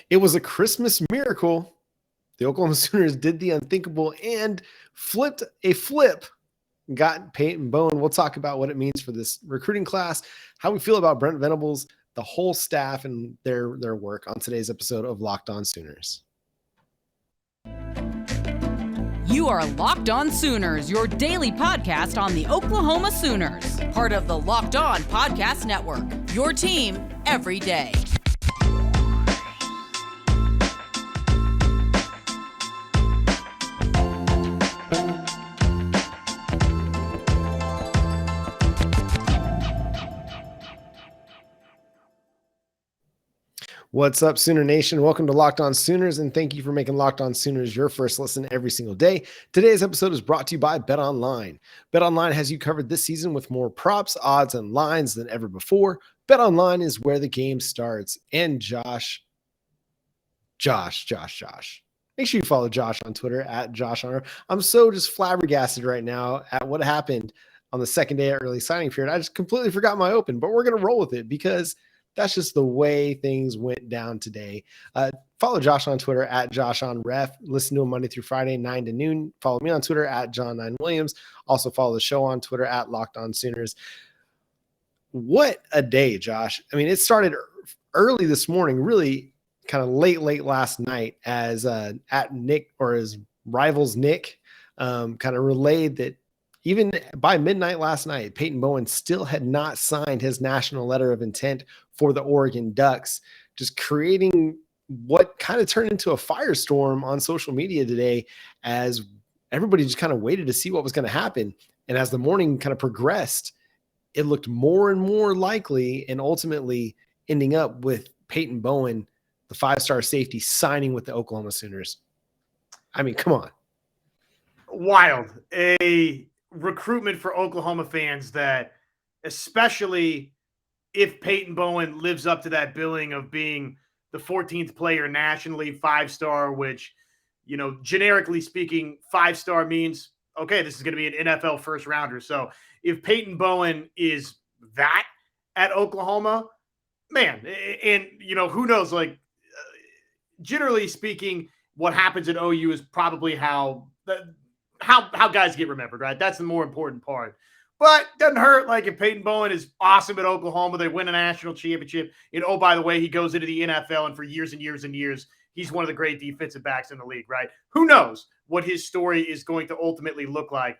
It was a Christmas miracle. The Oklahoma Sooners did the unthinkable and flipped a flip. Got Peyton Bowen. We'll talk about what it means for this recruiting class, how we feel about Brent Venables, the whole staff, and their work on today's episode of Locked On Sooners. You are Locked On Sooners, your daily podcast on the Oklahoma Sooners, part of the Locked On Podcast Network, your team every day. What's up, Sooner Nation? Welcome to Locked On Sooners, and thank you for making Locked On Sooners your first listen every single day. Today's episode is brought to you by BetOnline. BetOnline has you covered this season with more props, odds, and lines than ever before. BetOnline is where the game starts. And Josh. Make sure you follow Josh on Twitter at JoshHunter. I'm so just flabbergasted right now at what happened on the second day of early signing period. I just completely forgot my open, but we're going to roll with it because that's just the way things went down today. Follow Josh on Twitter at JoshOnRef. Listen to him Monday through Friday, 9 to noon. Follow me on Twitter at John9Williams. Also follow the show on Twitter at Locked On Sooners. What a day, Josh. I mean, it started early this morning, really kind of late last night as at Nick or his rivals Nick kind of relayed that even by midnight last night, Peyton Bowen still had not signed his national letter of intent for the Oregon Ducks, just creating what kind of turned into a firestorm on social media today as everybody just kind of waited to see what was going to happen. And as the morning kind of progressed, it looked more and more likely and ultimately ending up with Peyton Bowen, the five-star safety, signing with the Oklahoma Sooners. I mean, come on. Wild. A recruitment for Oklahoma fans that, especially if Peyton Bowen lives up to that billing of being the 14th player nationally, 5-star, which, you know, generically speaking, 5-star means, okay, this is going to be an NFL first rounder. So if Peyton Bowen is that at Oklahoma, man, and, you know, who knows, like, generally speaking, what happens at OU is probably how guys get remembered, right? That's the more important part. But doesn't hurt. Like if Peyton Bowen is awesome at Oklahoma, they win a national championship. And oh, by the way, he goes into the NFL, and for years and years and years, he's one of the great defensive backs in the league, right? Who knows what his story is going to ultimately look like.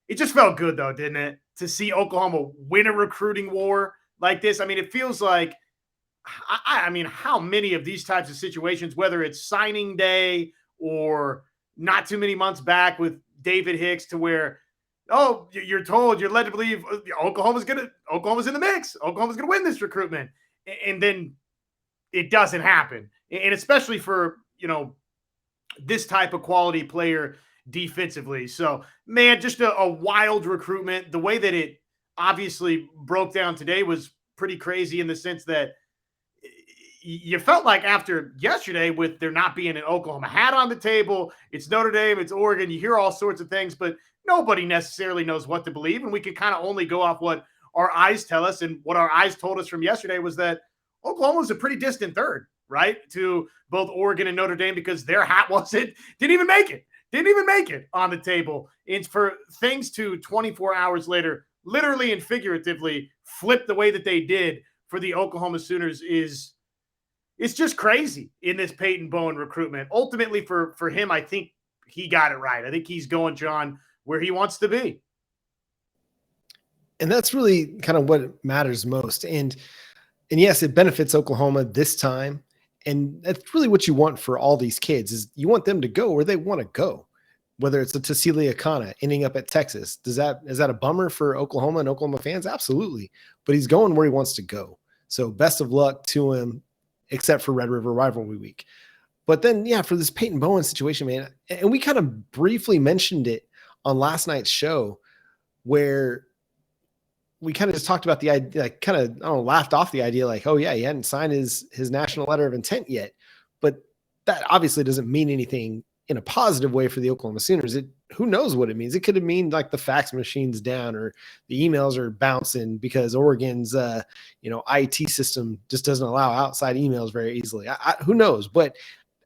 It just felt good, though, didn't it? To see Oklahoma win a recruiting war like this. I mean, it feels like, I mean, how many of these types of situations, whether it's signing day or not too many months back with David Hicks, to where, oh, you're told, you're led to believe Oklahoma's in the mix. Oklahoma's going to win this recruitment. And then it doesn't happen. And especially for, you know, this type of quality player defensively. So, man, just a wild recruitment. The way that it obviously broke down today was pretty crazy in the sense that you felt like after yesterday, with there not being an Oklahoma hat on the table, it's Notre Dame, it's Oregon, you hear all sorts of things, but nobody necessarily knows what to believe. And we can kind of only go off what our eyes tell us. And what our eyes told us from yesterday was that Oklahoma was a pretty distant third, right, to both Oregon and Notre Dame, because their hat didn't even make it on the table. And for things to 24 hours later, literally and figuratively, flip the way that they did for the Oklahoma Sooners it's just crazy in this Peyton Bowen recruitment. Ultimately for him, I think he got it right. I think he's going, John, where he wants to be. And that's really kind of what matters most. And yes, it benefits Oklahoma this time. And that's really what you want for all these kids, is you want them to go where they want to go. Whether it's a Tassili Akana ending up at Texas, is that a bummer for Oklahoma and Oklahoma fans? Absolutely. But he's going where he wants to go. So best of luck to him, except for Red River Rivalry Week. But then, yeah, for this Peyton Bowen situation, man, and we kind of briefly mentioned it on last night's show, where we kind of just talked about the idea, like kind of, I don't know, laughed off the idea, like, oh yeah, he hadn't signed his national letter of intent yet. But that obviously doesn't mean anything in a positive way for the Oklahoma Sooners. Who knows what it means? It could have mean like the fax machine's down or the emails are bouncing because Oregon's IT system just doesn't allow outside emails very easily. Who knows? But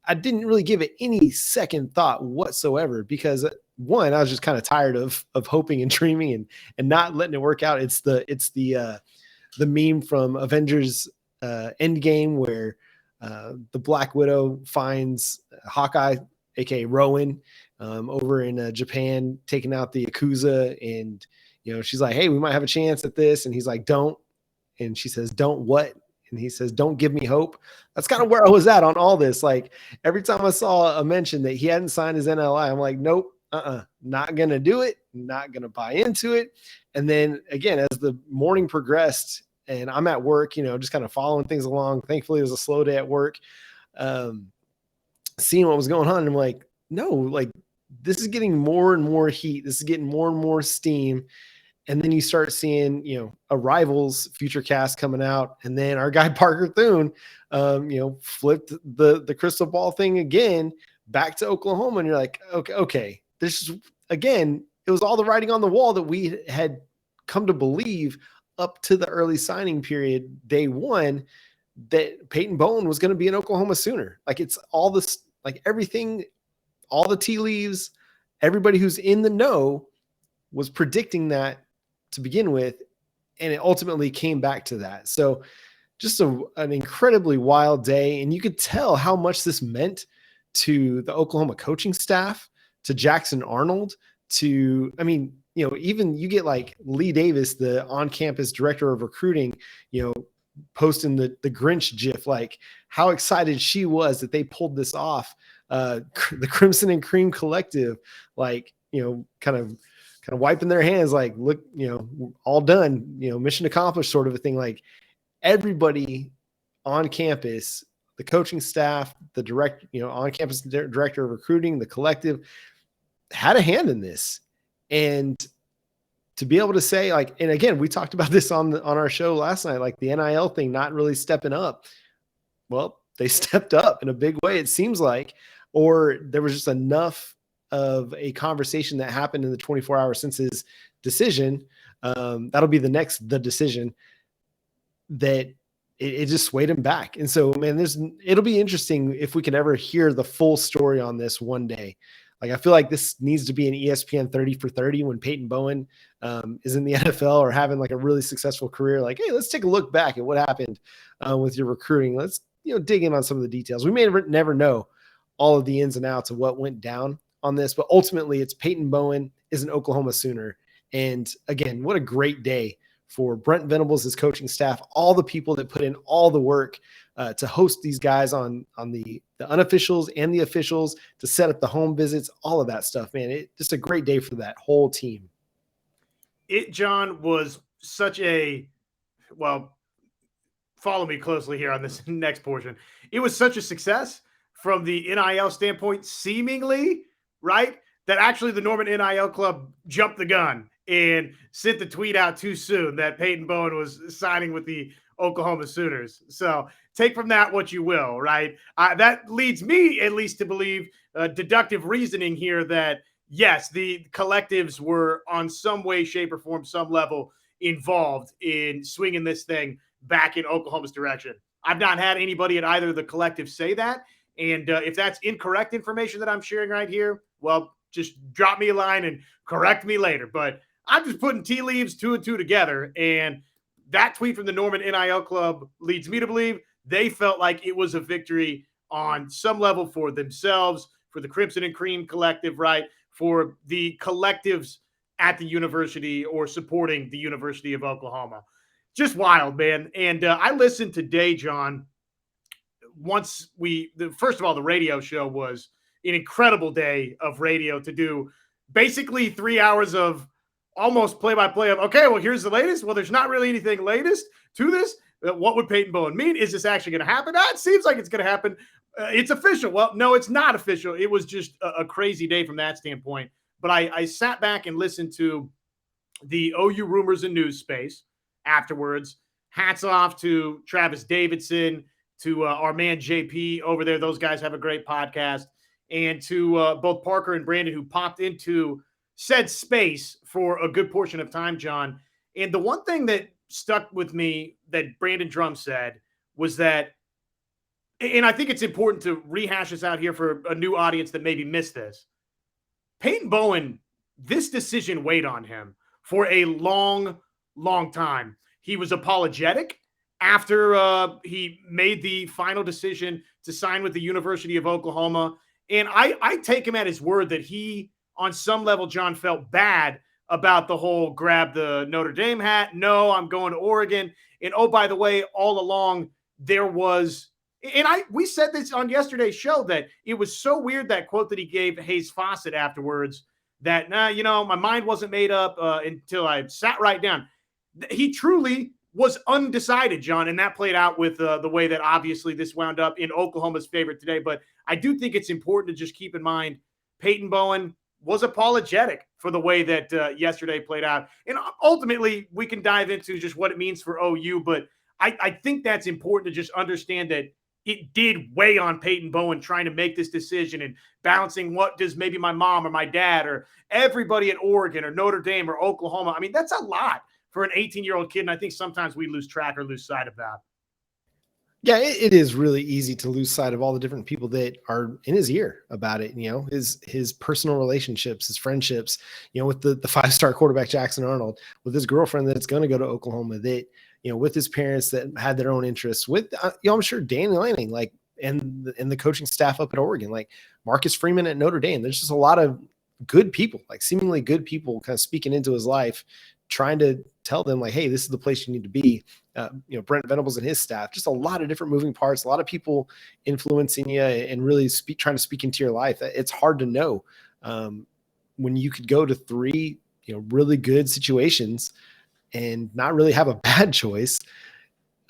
I didn't really give it any second thought whatsoever because one, I was just kind of tired of hoping and dreaming and not letting it work out. It's the meme from Avengers Endgame where the Black Widow finds Hawkeye, aka Rowan, over in Japan, taking out the Yakuza, and she's like, "Hey, we might have a chance at this," and he's like, "Don't," and she says, "Don't what?" And he says, "Don't give me hope." That's kind of where I was at on all this. Like every time I saw a mention that he hadn't signed his NLI, I'm like, nope, not going to do it. Not going to buy into it. And then again, as the morning progressed and I'm at work, just kind of following things along. Thankfully it was a slow day at work. Seeing what was going on. And I'm like, no, like this is getting more and more heat. This is getting more and more steam. And then you start seeing, a Rivals future cast coming out. And then our guy Parker Thune, flipped the crystal ball thing again back to Oklahoma. And you're like, okay. This is, again, it was all the writing on the wall that we had come to believe up to the early signing period, day one, that Peyton Bowen was going to be an Oklahoma Sooner. Like it's all this, like everything, all the tea leaves, everybody who's in the know was predicting that to begin with, and it ultimately came back to that. So just an incredibly wild day, and you could tell how much this meant to the Oklahoma coaching staff, to Jackson Arnold, even you get like Lee Davis, the on-campus director of recruiting, posting the Grinch GIF, like how excited she was that they pulled this off. The Crimson and Cream Collective, like, kind of wiping their hands, like, look, all done, mission accomplished sort of a thing. Like everybody on campus, the coaching staff, the on-campus director of recruiting, the collective had a hand in this. And to be able to say, like, and again, we talked about this on our show last night, like the NIL thing not really stepping up. Well, they stepped up in a big way, it seems like, or there was just enough of a conversation that happened in the 24 hours since his decision. That'll be the decision that it just swayed him back. And so, man, it'll be interesting if we can ever hear the full story on this one day. Like, I feel like this needs to be an ESPN 30 for 30 when Peyton Bowen is in the NFL or having like a really successful career. Like, hey, let's take a look back at what happened with your recruiting. Let's, dig in on some of the details. We may never know all of the ins and outs of what went down on this, but ultimately it's Peyton Bowen is an Oklahoma Sooner. And again, what a great day for Brent Venables, his coaching staff, all the people that put in all the work to host these guys on the unofficials and the officials, to set up the home visits, all of that stuff, man. Just a great day for that whole team. John, was such follow me closely here on this next portion. It was such a success from the NIL standpoint, seemingly, right, that actually the Norman NIL Club jumped the gun and sent the tweet out too soon that Peyton Bowen was signing with the Oklahoma Sooners. So take from that what you will, right? That leads me at least to believe deductive reasoning here that, yes, the collectives were on some way, shape, or form, some level involved in swinging this thing back in Oklahoma's direction. I've not had anybody at either of the collectives say that. And if that's incorrect information that I'm sharing right here, well, just drop me a line and correct me later. But I'm just putting tea leaves 2 and 2 together. And that tweet from the Norman NIL Club leads me to believe they felt like it was a victory on some level for themselves, for the Crimson and Cream Collective, right? For the collectives at the university or supporting the University of Oklahoma. Just wild, man. And I listened today, John. First of all, the radio show was an incredible day of radio to do. Basically 3 hours of almost play-by-play of, okay, well, here's the latest. Well, there's not really anything latest to this. What would Peyton Bowen mean? Is this actually going to happen? It seems like it's going to happen. It's official. Well, no, it's not official. It was just a crazy day from that standpoint. But I sat back and listened to the OU rumors and news space afterwards. Hats off to Travis Davidson, to our man JP over there. Those guys have a great podcast. and to both Parker and Brandon, who popped into said space for a good portion of time, John. And the one thing that stuck with me that Brandon Drum said was that, and I think it's important to rehash this out here for a new audience that maybe missed this. Peyton Bowen, this decision weighed on him for a long, long time. He was apologetic after he made the final decision to sign with the University of Oklahoma. And I take him at his word that he, on some level, John, felt bad about the whole grab the Notre Dame hat. No, I'm going to Oregon. And oh, by the way, all along there was, and we said this on yesterday's show, that it was so weird, that quote that he gave Hayes Fawcett afterwards, that, my mind wasn't made up until I sat right down. He truly was undecided, John, and that played out with the way that obviously this wound up in Oklahoma's favor today. But I do think it's important to just keep in mind Peyton Bowen was apologetic for the way that yesterday played out. And ultimately, we can dive into just what it means for OU, but I think that's important to just understand that it did weigh on Peyton Bowen trying to make this decision and balancing what does maybe my mom or my dad or everybody at Oregon or Notre Dame or Oklahoma. I mean, that's a lot for an 18-year-old kid, and I think sometimes we lose track or lose sight of that. Yeah, it is really easy to lose sight of all the different people that are in his ear about it. His personal relationships, his friendships, with the 5-star quarterback Jackson Arnold, with his girlfriend that's going to go to Oklahoma, that, with his parents that had their own interests, with, I'm sure Danny Lanning, and the coaching staff up at Oregon, like Marcus Freeman at Notre Dame. There's just a lot of good people, like seemingly good people, kind of speaking into his life, trying to tell them like, hey, this is the place you need to be. Brent Venables and his staff, just a lot of different moving parts, a lot of people influencing you and really trying to speak into your life. It's hard to know when you could go to 3, really good situations and not really have a bad choice.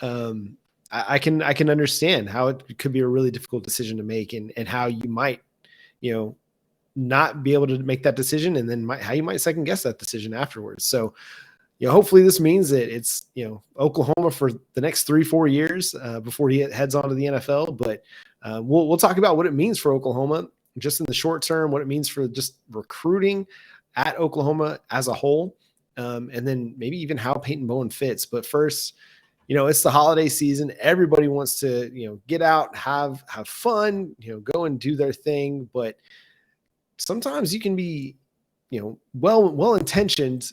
I can understand how it could be a really difficult decision to make, and how you might, not be able to make that decision, and then how you might second guess that decision afterwards. So, hopefully this means that it's, Oklahoma for the next 3-4 years before he heads on to the NFL. But we'll talk about what it means for Oklahoma just in the short term, what it means for just recruiting at Oklahoma as a whole, and then maybe even how Peyton Bowen fits. But first, it's the holiday season. Everybody wants to, get out, have fun, go and do their thing. But sometimes you can be, well-intentioned,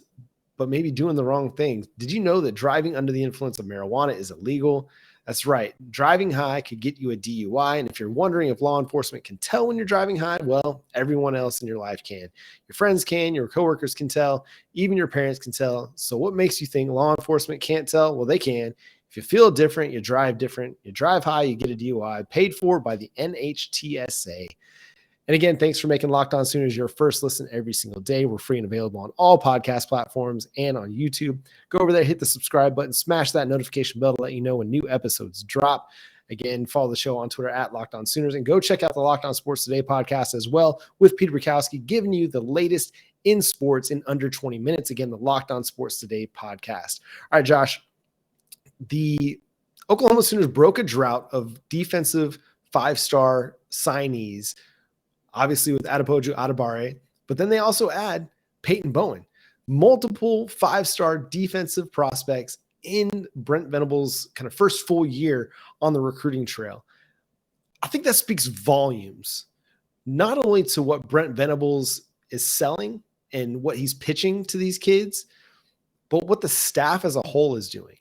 but maybe doing the wrong thing. Did you know that driving under the influence of marijuana is illegal? That's right. Driving high could get you a DUI. And if you're wondering if law enforcement can tell when you're driving high, well, everyone else in your life can. Your friends can, your coworkers can tell, even your parents can tell. So what makes you think law enforcement can't tell? Well, they can. If you feel different, you drive different. You drive high, you get a DUI, paid for by the NHTSA. And again, thanks for making Locked On Sooners your first listen every single day. We're free and available on all podcast platforms and on YouTube. Go over there, hit the subscribe button, smash that notification bell to let you know when new episodes drop. Again, follow the show on Twitter at Locked On Sooners, and go check out the Locked On Sports Today podcast as well with Peter Bukowski, giving you the latest in sports in under 20 minutes. Again, the Locked On Sports Today podcast. All right, Josh, the Oklahoma Sooners broke a drought of defensive 5-star signees, obviously with Adepoju Adebare, but then they also add Peyton Bowen, multiple 5-star defensive prospects in Brent Venables' kind of first full year on the recruiting trail. I think that speaks volumes, not only to what Brent Venables is selling and what he's pitching to these kids, but what the staff as a whole is doing.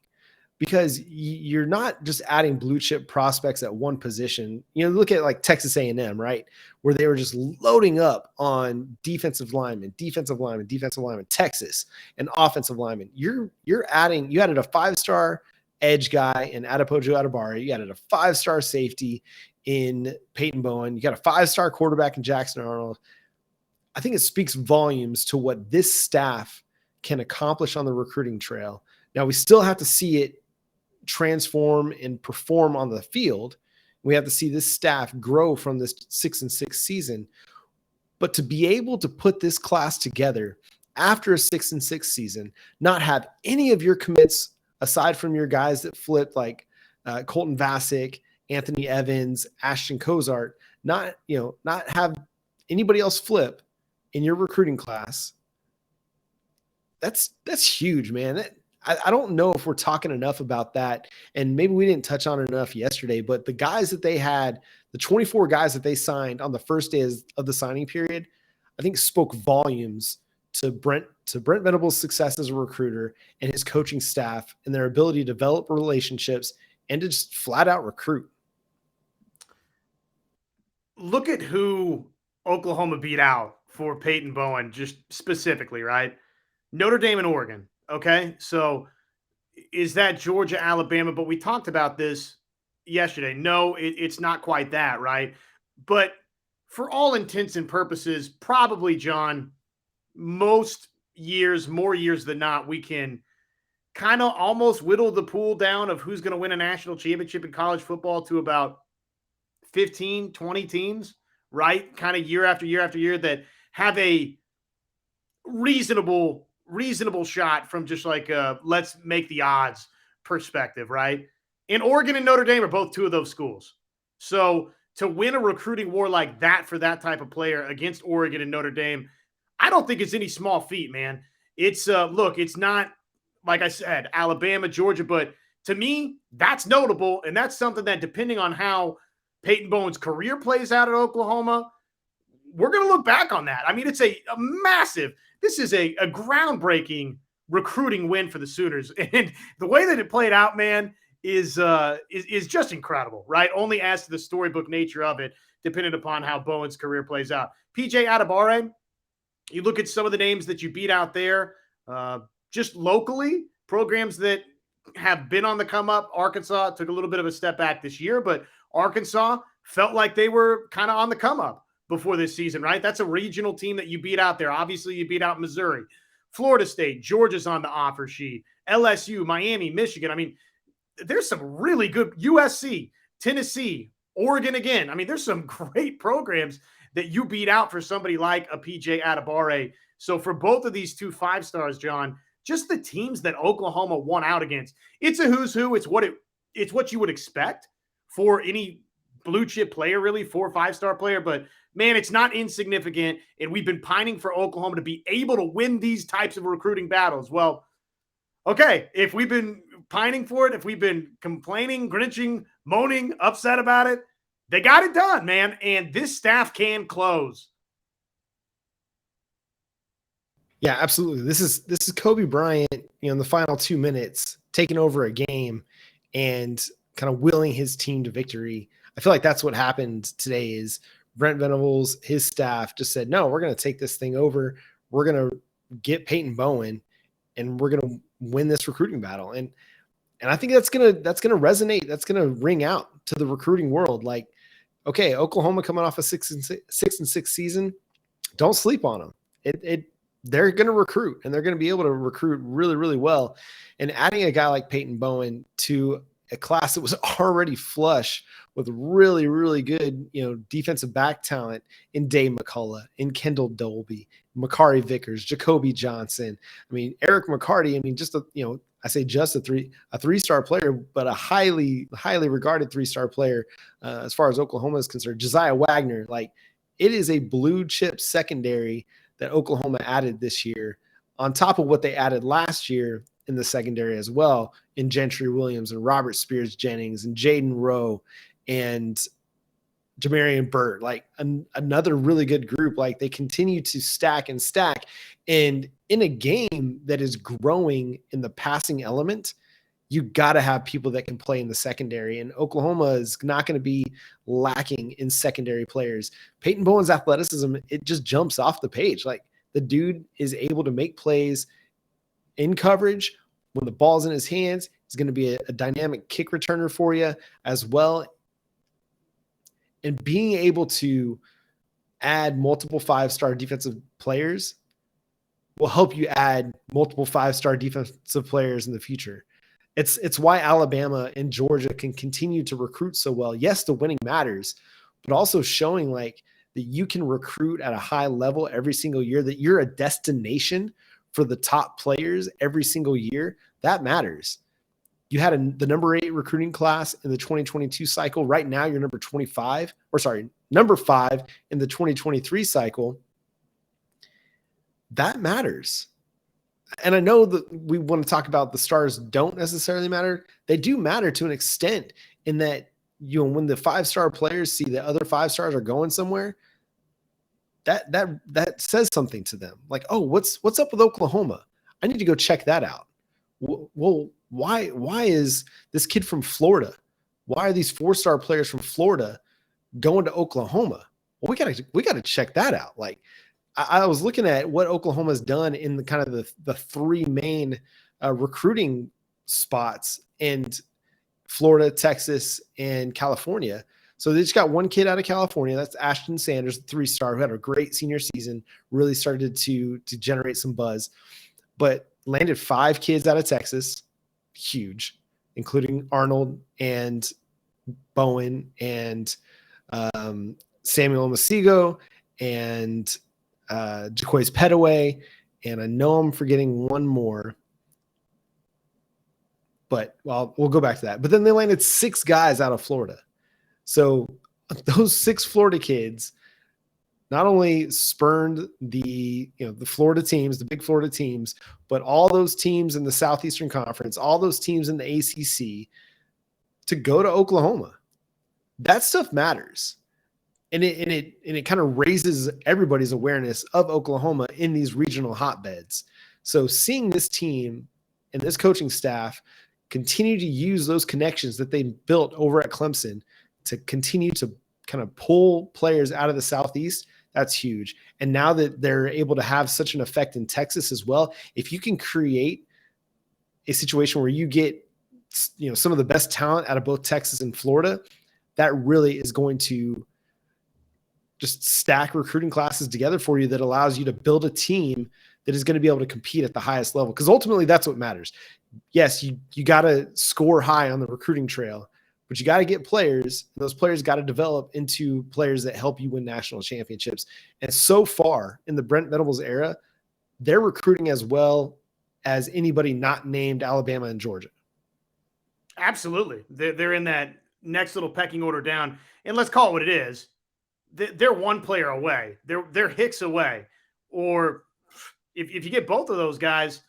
Because you're not just adding blue chip prospects at one position. Look at like Texas A&M, right? Where they were just loading up on defensive linemen, Texas, and offensive linemen. You added a 5-star edge guy in Adepoju Adebare. You added a 5-star safety in Peyton Bowen. You got a 5-star quarterback in Jackson Arnold. I think it speaks volumes to what this staff can accomplish on the recruiting trail. Now we still have to see it transform and perform on the field. We have to see this staff grow from this 6-6 season, but to be able to put this class together after a 6-6 season, not have any of your commits aside from your guys that flipped, like Colton Vasek Anthony Evans, Ashton Kozart, not have anybody else flip in your recruiting class. That's huge, man. I don't know if we're talking enough about that, and maybe we didn't touch on it enough yesterday, but the guys that they had, the 24 guys that they signed on the first day of the signing period, I think spoke volumes to Brent Venables' success as a recruiter and his coaching staff and their ability to develop relationships and to just flat out recruit. Look at who Oklahoma beat out for Peyton Bowen, just specifically, right? Notre Dame and Oregon. Okay. So is that Georgia, Alabama? But we talked about this yesterday. No, it's not quite that, right? But for all intents and purposes, probably, John, most years, more years than not, we can kind of almost whittle the pool down of who's going to win a national championship in college football to about 15, 20 teams, right? Kind of year after year after year that have a reasonable shot from just like let's make the odds perspective, right? And Oregon and Notre Dame are both two of those schools. So to win a recruiting war like that for that type of player against Oregon and Notre Dame, I don't think it's any small feat, man. It's look, it's not, like I said, Alabama, Georgia, but to me, that's notable. And that's something that, depending on how Peyton Bowen's career plays out at Oklahoma, we're going to look back on that. I mean, it's a massive, this is a groundbreaking recruiting win for the Sooners. And the way that it played out, man, is just incredible, right? Only as to the storybook nature of it, depending upon how Bowen's career plays out. PJ Adebawore, you look at some of the names that you beat out there, just locally, programs that have been on the come up. Arkansas took a little bit of a step back this year, but Arkansas felt like they were kind of on the come up before this season, right? That's a regional team that you beat out there. Obviously, you beat out Missouri. Florida State, Georgia's on the offer sheet. LSU, Miami, Michigan. I mean, there's some really good USC, Tennessee, Oregon again. I mean, there's some great programs that you beat out for somebody like a PJ Adebawore. So for both of these two 5-stars, John, just the teams that Oklahoma won out against, it's a who's who. It's what you would expect for any blue chip player, really, 4 or 5-star player. But man, it's not insignificant. And we've been pining for Oklahoma to be able to win these types of recruiting battles. Well, okay, if we've been pining for it, if we've been complaining, grinching, moaning, upset about it, they got it done, man. And this staff can close. Yeah, absolutely. This is Kobe Bryant, in the final 2 minutes, taking over a game and kind of willing his team to victory. I feel like that's what happened today. Is Brent Venables, his staff, just said, no, we're going to take this thing over. We're going to get Peyton Bowen, and we're going to win this recruiting battle. And I think that's going to resonate. That's going to ring out to the recruiting world. Like, okay, Oklahoma coming off a 6-6 season, don't sleep on them. They're going to recruit, and they're going to be able to recruit really, really well. And adding a guy like Peyton Bowen to a class that was already flush with really, really good, defensive back talent in Dave McCullough, in Kendall Dolby, Makari Vickers, Jacoby Johnson. I mean, Eric McCarty. I mean, just I say just a 3-star player, but a highly, highly regarded 3-star player as far as Oklahoma is concerned. Josiah Wagner, like, it is a blue chip secondary that Oklahoma added this year, on top of what they added last year in the secondary as well, in Gentry Williams and Robert Spears Jennings and Jaden Rowe and Jamarian Burt, like another really good group. Like, they continue to stack and stack. And in a game that is growing in the passing element, you got to have people that can play in the secondary. And Oklahoma is not going to be lacking in secondary players. Peyton Bowen's athleticism, it just jumps off the page. Like, the dude is able to make plays in coverage. When the ball's in his hands, he's going to be a dynamic kick returner for you as well. And being able to add multiple 5-star defensive players will help you add multiple 5-star defensive players in the future. It's why Alabama and Georgia can continue to recruit so well. Yes, the winning matters, but also showing like that you can recruit at a high level every single year, that you're a destination for the top players every single year. That matters. You had the number 8 recruiting class in the 2022 cycle. Right now, you're number 5 in the 2023 cycle. That matters. And I know that we want to talk about the stars don't necessarily matter. They do matter to an extent in that, when the 5-star players see that other 5 stars are going somewhere, that says something to them. Like, oh, what's up with Oklahoma? I need to go check that out. Well, why is this kid from Florida? Why are these 4-star players from Florida going to Oklahoma? Well, we gotta check that out. Like, I was looking at what Oklahoma's done in the kind of the 3 main recruiting spots, and Florida, Texas, and California. So they just got one kid out of California. That's Ashton Sanders, 3-star, who had a great senior season, really started to generate some buzz, but landed 5 kids out of Texas, huge, including Arnold and Bowen and Samuel Masigo and Jaquays Petaway, and I know I'm forgetting one more, but we'll go back to that. But then they landed 6 guys out of Florida. So those 6 Florida kids not only spurned the Florida teams, the big Florida teams, but all those teams in the Southeastern Conference, all those teams in the ACC to go to Oklahoma. That stuff matters. And it kind of raises everybody's awareness of Oklahoma in these regional hotbeds. So seeing this team and this coaching staff continue to use those connections that they built over at Clemson to continue to kind of pull players out of the Southeast, that's huge. And now that they're able to have such an effect in Texas as well, if you can create a situation where you get, some of the best talent out of both Texas and Florida, that really is going to just stack recruiting classes together for you that allows you to build a team that is going to be able to compete at the highest level. Because ultimately that's what matters. Yes, you got to score high on the recruiting trail, but you got to get players. And those players got to develop into players that help you win national championships. And so far in the Brent Venables era, they're recruiting as well as anybody not named Alabama and Georgia. Absolutely. They're in that next little pecking order down. And let's call it what it is. They're one player away. They're Hicks away. Or if you get both of those guys,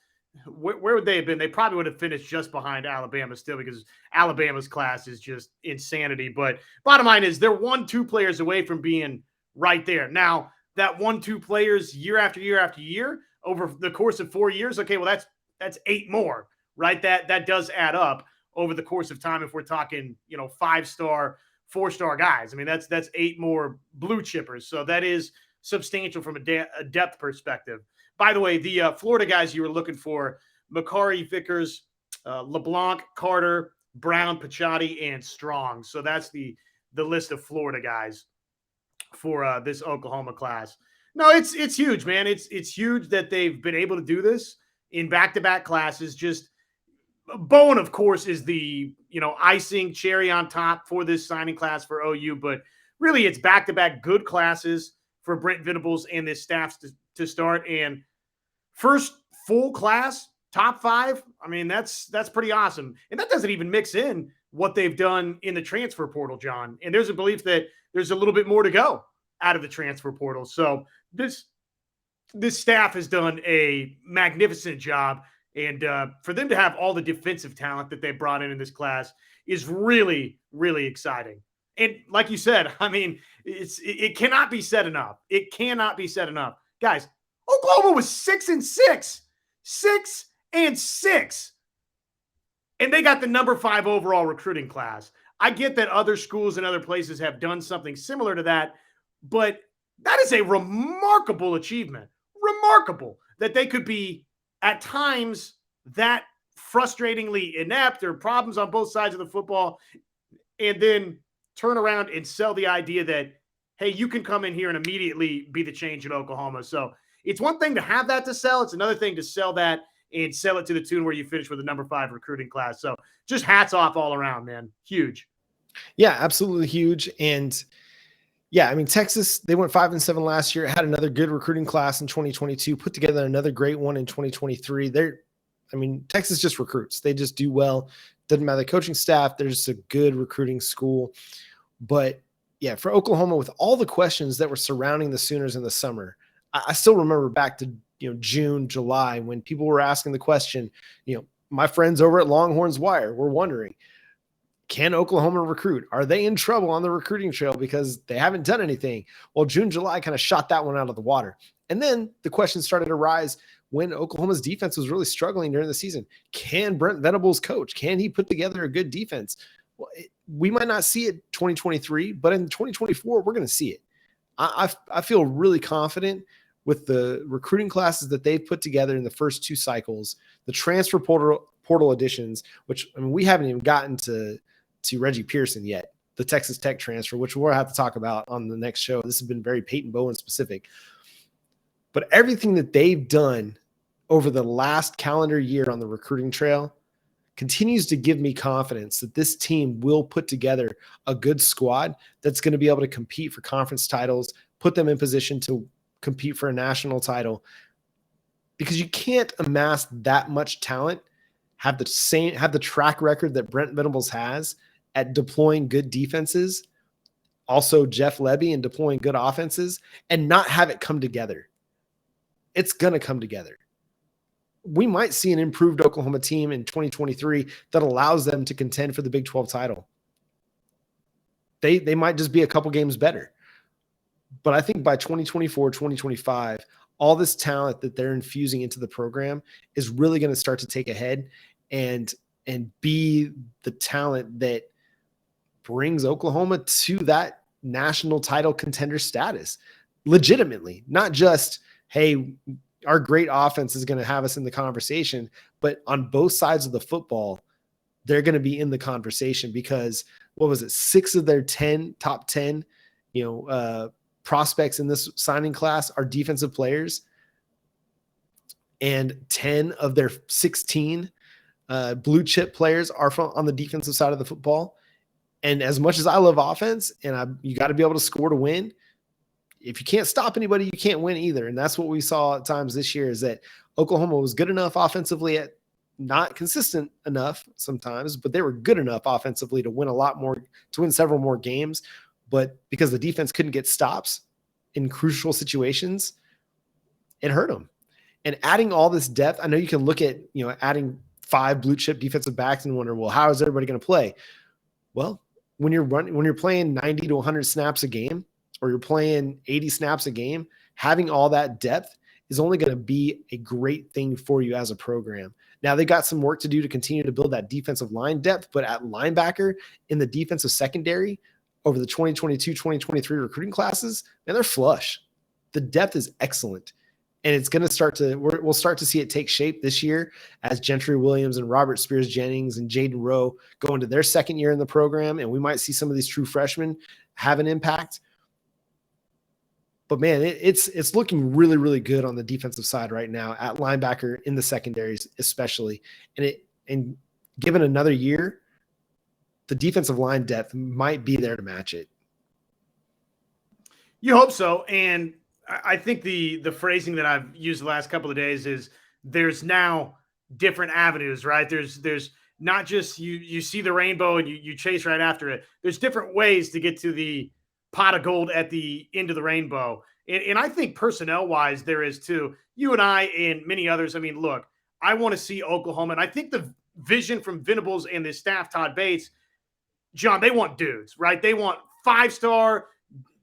where would they have been? They probably would have finished just behind Alabama still, because Alabama's class is just insanity. But bottom line is they're 1-2 players away from being right there. Now, that 1-2 players year after year after year over the course of 4 years, okay, well, that's 8 more, right? That does add up over the course of time if we're talking, 5-star, 4-star guys. I mean, that's 8 more blue chippers. So that is substantial from a depth perspective. By the way, the Florida guys you were looking for, Macari, Vickers, LeBlanc, Carter, Brown, Pachotti, and Strong. So that's the list of Florida guys for this Oklahoma class. No, it's huge, man. It's huge that they've been able to do this in back-to-back classes. Just Bowen, of course, is the icing cherry on top for this signing class for OU, but really it's back-to-back good classes for Brent Venables and this staff to start. And first full class, top 5. I mean, that's pretty awesome. And that doesn't even mix in what they've done in the transfer portal, John. And there's a belief that there's a little bit more to go out of the transfer portal. So this staff has done a magnificent job. And for them to have all the defensive talent that they brought in this class is really, really exciting. And like you said, I mean, it cannot be said enough. It cannot be said enough. Guys, Oklahoma was 6-6. 6-6. And they got the number 5 overall recruiting class. I get that other schools and other places have done something similar to that, but that is a remarkable achievement. Remarkable that they could be at times that frustratingly inept or problems on both sides of the football, and then turn around and sell the idea that, hey, you can come in here and immediately be the change in Oklahoma. So it's one thing to have that to sell. It's another thing to sell that and sell it to the tune where you finish with a number 5 recruiting class. So just hats off all around, man. Huge. Yeah, absolutely huge. And yeah, I mean, Texas, they went 5-7 last year, had another good recruiting class in 2022, put together another great one in 2023. Texas just recruits. They just do well. Doesn't matter the coaching staff. They're just a good recruiting school. But yeah, for Oklahoma, with all the questions that were surrounding the Sooners in the summer, I still remember back to June, July, when people were asking the question. My friends over at Longhorns Wire were wondering, can Oklahoma recruit? Are they in trouble on the recruiting trail because they haven't done anything? Well, June, July kind of shot that one out of the water. And then the questions started to rise when Oklahoma's defense was really struggling during the season. Can Brent Venables coach? Can he put together a good defense? Well, we might not see it 2023, but in 2024, we're going to see it. I feel really confident with the recruiting classes that they've put together in the first two cycles, the transfer portal additions, which we haven't even gotten to Reggie Pearson yet, the Texas Tech transfer, which we'll have to talk about on the next show. This has been very Peyton Bowen specific. But everything that they've done over the last calendar year on the recruiting trail continues to give me confidence that this team will put together a good squad that's going to be able to compete for conference titles, put them in position to compete for a national title. Because you can't amass that much talent, have the track record that Brent Venables has at deploying good defenses, also Jeff Lebby and deploying good offenses, and not have it come together. It's going to come together. We might see an improved Oklahoma team in 2023 that allows them to contend for the Big 12 title. They might just be a couple games better. But I think by 2024, 2025, all this talent that they're infusing into the program is really going to start to take a head and be the talent that brings Oklahoma to that national title contender status legitimately, not just, hey, our great offense is going to have us in the conversation, but on both sides of the football, they're going to be in the conversation because what was it? 6 of their top 10, prospects in this signing class are defensive players, and 10 of their 16 blue chip players are on the defensive side of the football. And as much as I love offense, and you got to be able to score to win, if you can't stop anybody, you can't win either. And that's what we saw at times this year, is that Oklahoma was good enough offensively, at not consistent enough sometimes, but they were good enough offensively to win several more games. But because the defense couldn't get stops in crucial situations, it hurt them. And adding all this depth, I know you can look at, adding 5 blue chip defensive backs and wonder, well, how is everybody going to play? Well, when you're playing 90 to 100 snaps a game, or you're playing 80 snaps a game, having all that depth is only going to be a great thing for you as a program. Now, they got some work to do to continue to build that defensive line depth, but at linebacker in the defensive secondary over the 2022-2023 recruiting classes, man, they're flush. The depth is excellent. And it's going to we'll start to see it take shape this year as Gentry Williams and Robert Spears Jennings and Jaden Rowe go into their second year in the program. And we might see some of these true freshmen have an impact. But man, it's looking really, really good on the defensive side right now at linebacker in the secondaries, especially. And given another year, the defensive line depth might be there to match it. You hope so. And I think the phrasing that I've used the last couple of days is there's now different avenues, right? There's not just you see the rainbow and you chase right after it. There's different ways to get to the pot of gold at the end of the rainbow. And I think personnel-wise, there is too. You and I and many others, look, I want to see Oklahoma. And I think the vision from Venables and the staff, Todd Bates, John, they want dudes, right? They want 5-star.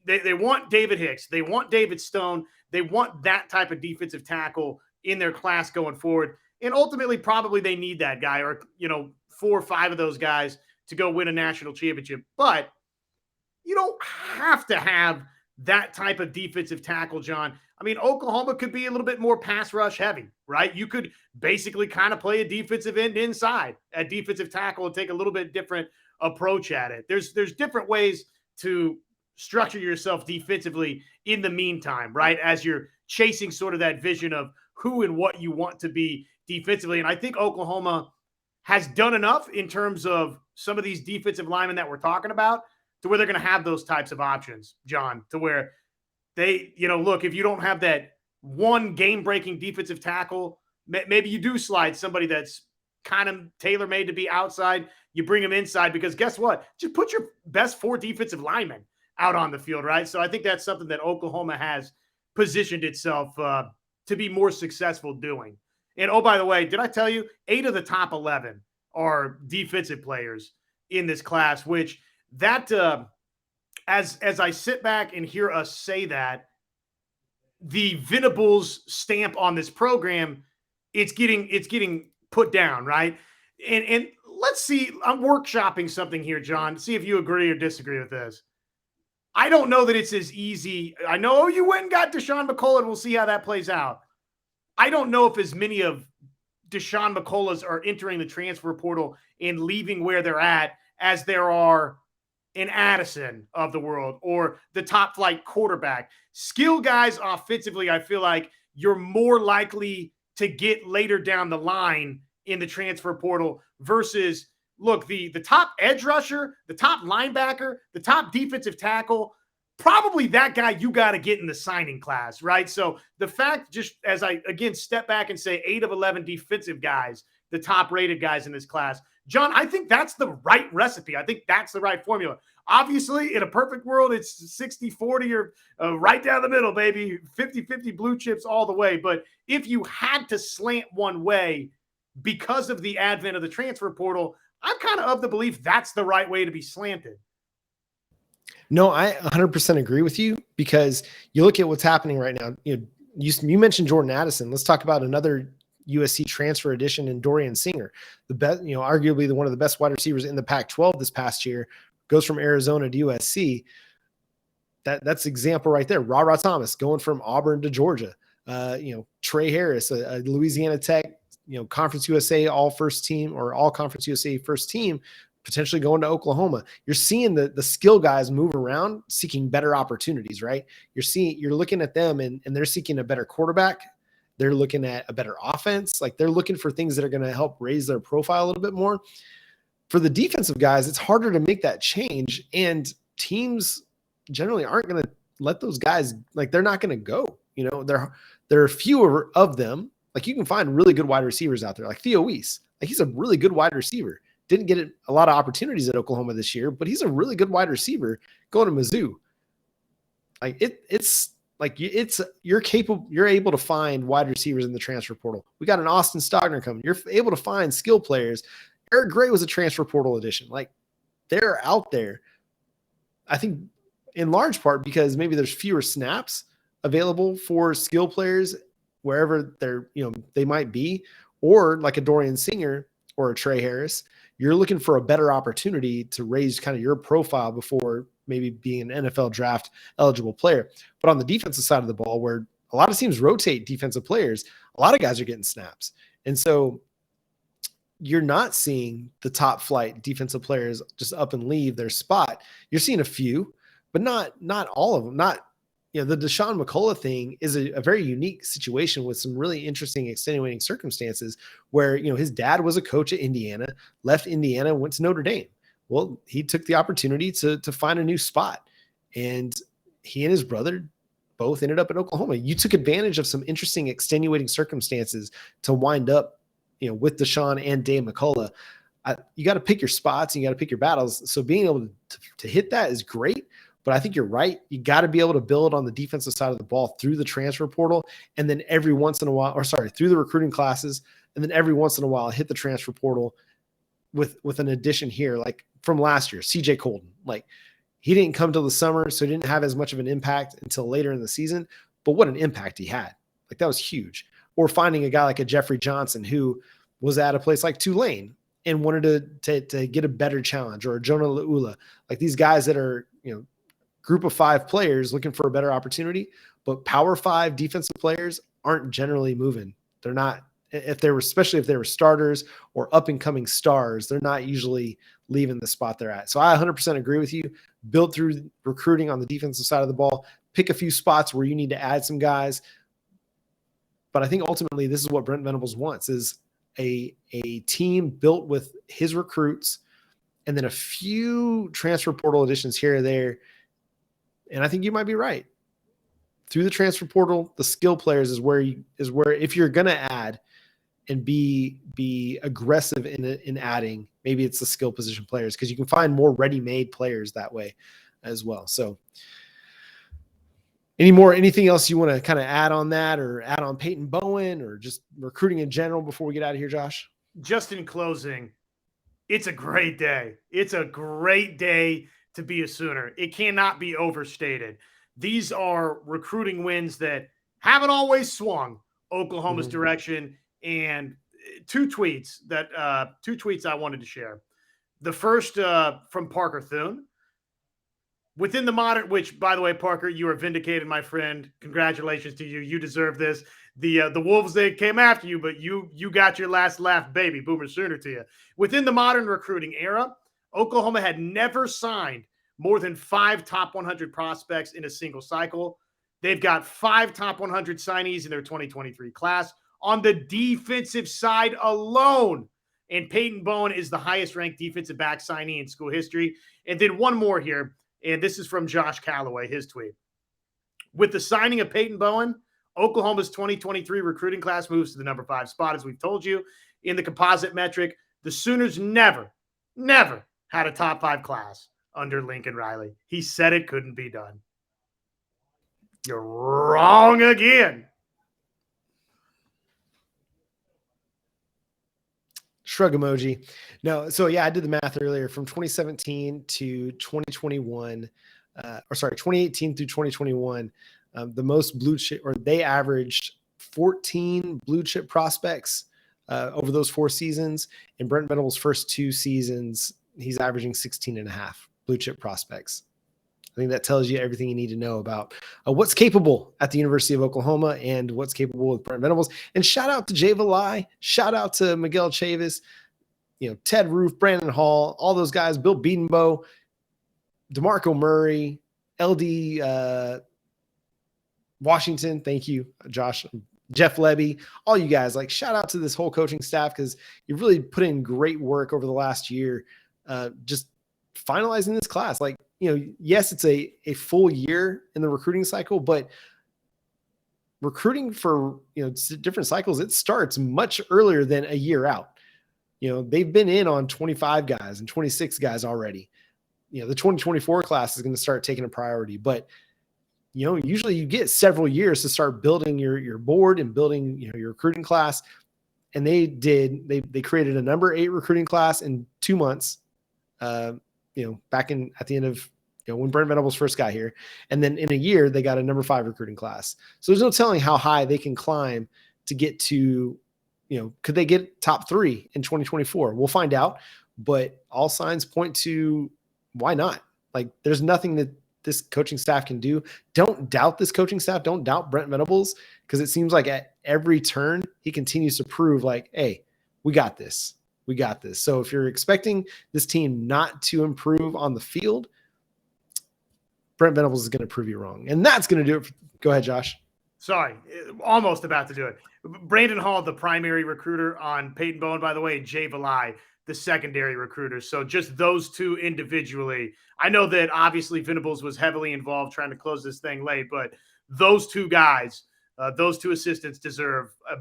They want David Hicks. They want David Stone. They want that type of defensive tackle in their class going forward. And ultimately, probably they need that guy or, 4 or 5 of those guys to go win a national championship. But you don't have to have that type of defensive tackle, John. Oklahoma could be a little bit more pass rush heavy, right? You could basically kind of play a defensive end inside at defensive tackle and take a little bit different approach at it. There's different ways to structure yourself defensively in the meantime, right? As you're chasing sort of that vision of who and what you want to be defensively. And I think Oklahoma has done enough in terms of some of these defensive linemen that we're talking about to where they're going to have those types of options, John, to where they, look, if you don't have that one game-breaking defensive tackle, maybe you do slide somebody that's kind of tailor-made to be outside, you bring them inside, because guess what? Just put your best 4 defensive linemen out on the field, right? So I think that's something that Oklahoma has positioned itself to be more successful doing. And oh, by the way, did I tell you 8 of the top 11 are defensive players in this class, which that as I sit back and hear us say that, the Venables stamp on this program, it's getting put down, right? And let's see, I'm workshopping something here, John. See if you agree or disagree with this. I don't know that it's as easy. I know you went and got Deshaun McCullough, and we'll see how that plays out. I don't know if as many of Deshaun McCulloughs are entering the transfer portal and leaving where they're at as there are an Addison of the world or the top flight quarterback. Skill guys offensively, I feel like you're more likely to get later down the line in the transfer portal versus, look, the top edge rusher, the top linebacker, the top defensive tackle, probably that guy you got to get in the signing class, right? So the fact, just as I, again, step back and say 8 of 11 defensive guys, the top rated guys in this class, John, I think that's the right recipe. I think that's the right formula. Obviously, in a perfect world, it's 60-40 or right down the middle, baby, 50-50 blue chips all the way. But if you had to slant one way because of the advent of the transfer portal, I'm kind of the belief that's the right way to be slanted. No, I 100% agree with you, because you look at what's happening right now. You mentioned Jordan Addison. Let's talk about another USC transfer addition in Dorian Singer, the best, arguably one of the best wide receivers in the Pac-12 this past year, goes from Arizona to USC. That's example right there. Ra Thomas going from Auburn to Georgia. Trey Harris, a Louisiana Tech, Conference USA all first team or all Conference USA first team, potentially going to Oklahoma. You're seeing the skill guys move around seeking better opportunities, right? You're looking at them and they're seeking a better quarterback. They're looking at a better offense. Like, they're looking for things that are going to help raise their profile a little bit more. For the defensive guys, it's harder to make that change, and teams generally aren't going to let those guys, like, they're not going to go. There are fewer of them. Like, you can find really good wide receivers out there, like Theo Weiss. Like, he's a really good wide receiver. Didn't get a lot of opportunities at Oklahoma this year, but he's a really good wide receiver going to Mizzou. Like, you're capable. You're able to find wide receivers in the transfer portal. We got an Austin Stogner coming. You're able to find skill players. Eric Gray was a transfer portal addition. Like, they're out there. I think in large part because maybe there's fewer snaps available for skill players wherever they might be, or like a Dorian Singer or a Trey Harris. You're looking for a better opportunity to raise kind of your profile before maybe being an NFL draft eligible player. But on the defensive side of the ball, where a lot of teams rotate defensive players, a lot of guys are getting snaps. And so you're not seeing the top flight defensive players just up and leave their spot. You're seeing a few, but not all of them. The Deshaun McCullough thing is a very unique situation with some really interesting extenuating circumstances where, his dad was a coach at Indiana, left Indiana, went to Notre Dame. Well, he took the opportunity to find a new spot, and he and his brother both ended up in Oklahoma. You took advantage of some interesting extenuating circumstances to wind up, with Deshaun and Dave McCullough. You got to pick your spots and you got to pick your battles. So being able to hit that is great. But I think you're right. You got to be able to build on the defensive side of the ball through the transfer portal, and then every once in a while, through the recruiting classes, and then every once in a while hit the transfer portal with an addition here, like from last year, CJ Colton. Like, he didn't come till the summer, so he didn't have as much of an impact until later in the season. But what an impact he had! Like, that was huge. Or finding a guy like a Jeffrey Johnson who was at a place like Tulane and wanted to get a better challenge, or a Jonah Laula, like these guys that are group of 5 players looking for a better opportunity, but Power 5 defensive players aren't generally moving. They're not, especially if they were starters or up and coming stars, they're not usually leaving the spot they're at. So I 100% agree with you. Build through recruiting on the defensive side of the ball, pick a few spots where you need to add some guys. But I think ultimately this is what Brent Venables wants, is a team built with his recruits and then a few transfer portal additions here or there. And I think you might be right. Through the transfer portal, the skill players is where if you're going to add, and be aggressive in adding. Maybe it's the skill position players, because you can find more ready-made players that way as well. So anything else you want to kind of add on that, or add on Peyton Bowen, or just recruiting in general before we get out of here, Josh? Just in closing, it's a great day. It's a great day to be a Sooner. It cannot be overstated. These are recruiting wins that haven't always swung Oklahoma's direction. And two tweets I wanted to share. The first from Parker Thune. Within the modern, which, by the way, Parker, you are vindicated, my friend. Congratulations to you. You deserve this. The Wolves, they came after you, but you got your last laugh, baby. Boomer Sooner to you. Within the modern recruiting era, Oklahoma had never signed more than 5 top 100 prospects in a single cycle. They've got 5 top 100 signees in their 2023 class on the defensive side alone. And Peyton Bowen is the highest ranked defensive back signee in school history. And then one more here. And this is from Josh Calloway, his tweet. With the signing of Peyton Bowen, Oklahoma's 2023 recruiting class moves to the number 5 spot, as we've told you. In the composite metric, the Sooners never had a top 5 class under Lincoln Riley. He said it couldn't be done. You're wrong again. Shrug emoji. No, so yeah, I did the math earlier. From 2017 to 2021, 2018 through 2021, the most blue chip, or they averaged 14 blue chip prospects over those 4 seasons. In Brent Venables' first 2 seasons, he's averaging 16 and a half blue chip prospects. I think that tells you everything you need to know about what's capable at the University of Oklahoma and what's capable with Brent Venables. And shout out to Jay Valai, shout out to Miguel Chavis, Ted Roof, Brandon Hall, all those guys, Bill Beadenbow, DeMarco Murray, LD Washington. Thank you, Josh, Jeff Levy, all you guys. Like, shout out to this whole coaching staff, because you've really put in great work over the last year, just finalizing this class. Like, yes, it's a full year in the recruiting cycle, but recruiting for, different cycles, it starts much earlier than a year out. They've been in on 25 guys and 26 guys already. The 2024 class is going to start taking a priority, but usually you get several years to start building your board and building, your recruiting class. And they created a number 8 recruiting class in 2 months, back at the end of, when Brent Venables first got here. And then in a year, they got a number 5 recruiting class. So there's no telling how high they can climb to get to, could they get top 3 in 2024? We'll find out, but all signs point to why not? Like, there's nothing that this coaching staff can do. Don't doubt this coaching staff. Don't doubt Brent Venables, because it seems like at every turn, he continues to prove like, hey, we got this. We got this. So if you're expecting this team not to improve on the field, Brent Venables is going to prove you wrong. And that's going to do it. Go ahead, Josh. Sorry, almost about to do it. Brandon Hall, the primary recruiter on Peyton Bowen, by the way, Jay Valai, the secondary recruiter. So just those 2 individually. I know that obviously Venables was heavily involved trying to close this thing late, but those 2 guys, those 2 assistants deserve a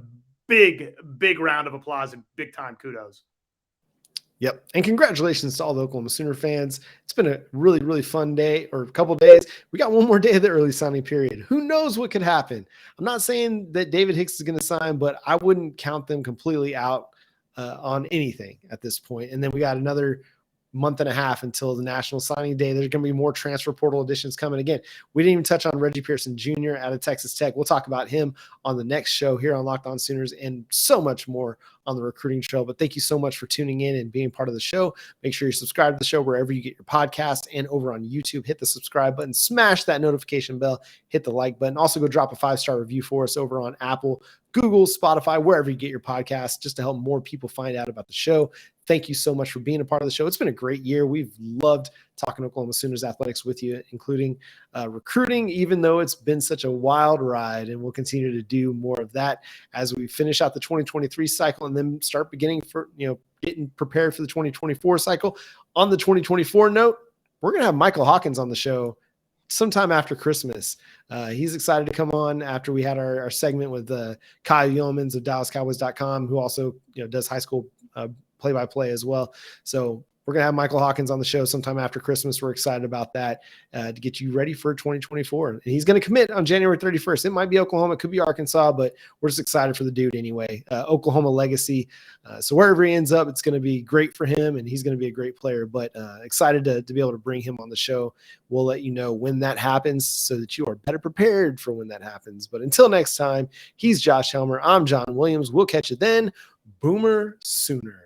big round of applause and big time kudos. Yep. And congratulations to all the Oklahoma Sooner fans. It's been a really, really fun day, or a couple of days. We got one more day of the early signing period. Who knows what could happen? I'm not saying that David Hicks is going to sign, but I wouldn't count them completely out on anything at this point. And then we got another month and a half until the National Signing Day. There's going to be more transfer portal additions coming. Again, we didn't even touch on Reggie Pearson Jr. out of Texas Tech. We'll talk about him on the next show here on Locked On Sooners, and so much more on the recruiting trail. But thank you so much for tuning in and being part of the show. Make sure you subscribe to the show wherever you get your podcast, and over on YouTube, hit the subscribe button, smash that notification bell, hit the like button. Also go drop a 5-star review for us over on Apple, Google, Spotify, wherever you get your podcast, just to help more people find out about the show. Thank you so much for being a part of the show. It's been a great year. We've loved talking Oklahoma Sooners athletics with you, including recruiting, even though it's been such a wild ride, and we'll continue to do more of that as we finish out the 2023 cycle and then start beginning for, getting prepared for the 2024 cycle. On the 2024 note, we're going to have Michael Hawkins on the show sometime after Christmas. He's excited to come on after we had our segment with Kyle Yeomans of DallasCowboys.com, who also does high school play-by-play as well. So we're going to have Michael Hawkins on the show sometime after Christmas. We're excited about that to get you ready for 2024. And he's going to commit on January 31st. It might be Oklahoma. It could be Arkansas, but we're just excited for the dude anyway. Oklahoma legacy. So wherever he ends up, it's going to be great for him, and he's going to be a great player. But excited to be able to bring him on the show. We'll let you know when that happens so that you are better prepared for when that happens. But until next time, he's Josh Helmer. I'm John Williams. We'll catch you then. Boomer Sooner.